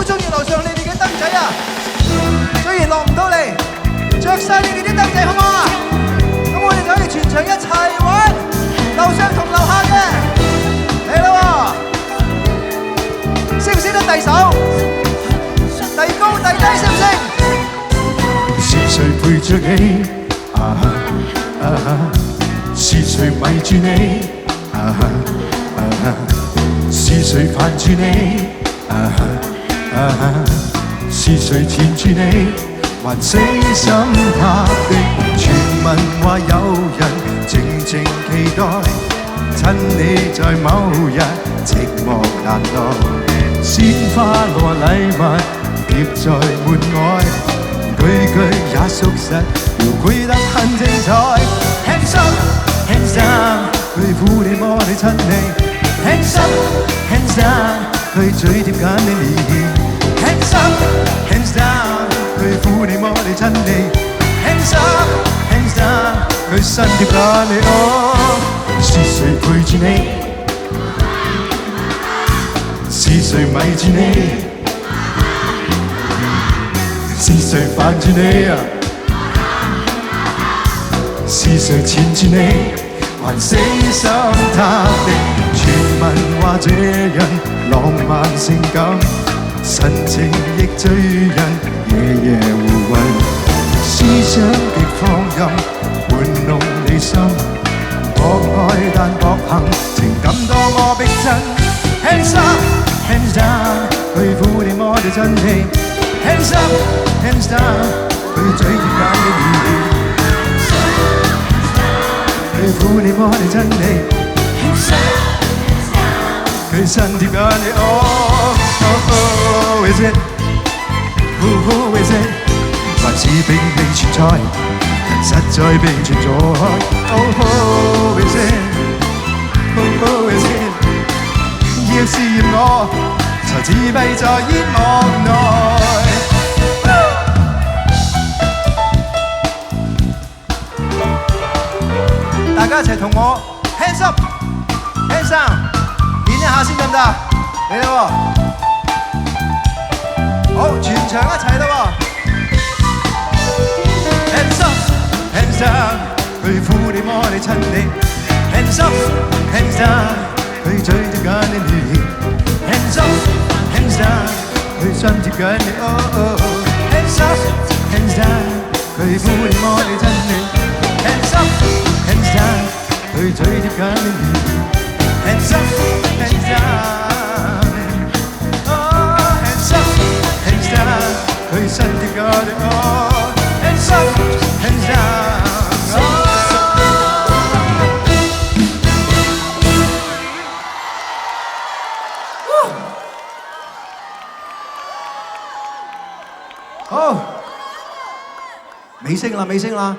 好中意樓上你哋嘅燈仔啊！雖然落唔到嚟，着晒你哋啲燈仔好唔好啊？咁我哋就可以全場一齊玩，樓上同樓下嘅，嚟啦喎！識唔識得遞手？遞高遞低識唔識？是誰陪着你？啊哈啊哈，是誰迷住你？啊哈啊哈，是誰煩住你？啊哈啊哈，是誰纏住你？還死心塌地，傳聞話有人靜靜期待，親你在某日寂寞難耐，鮮花和禮物疊在門外，句句也屬實，描繪得很精彩。Hands up, hands down，佢撫你摸你親你。Hands up, hands down，佢嘴貼緊你面。Hands up, hands down，佢撫你摸你親你。Hands up, hands down，佢身貼緊你。哦，是誰陪住你？是誰迷住你？是誰煩住你啊？是誰纏住你？還死心塌地，傳聞話這人浪漫性感，神情亦醉人，夜夜互吻，思想極放任，玩弄你心，博愛但薄幸，情感多麼逼真。Hands up, hands down，佢撫你摸你親你。Hands up, hands down，佢嘴貼緊你面。佢撫你摸你親你，佢身貼緊你。Oh oh is it? Who is it? 還是並未存在，人實在並存在。Oh is it? Who is it? 要試驗我，才自閉在煙幕內。大家一齊同我 hands up hands down 練一下先得唔得？嚟啦喎！好，全場一齊啦喎 ！Hands up hands down，佢撫你摸你親你。Hands up hands down，佢嘴貼緊你面。Hands up hands down，佢身貼緊你。Hands up hands down，佢撫你摸你親你。Hands up hands down，佢嘴貼緊你面。Hands up hands down，hands up hands down，佢身貼緊你。Hands up hands down。好，尾聲啦，尾聲啦！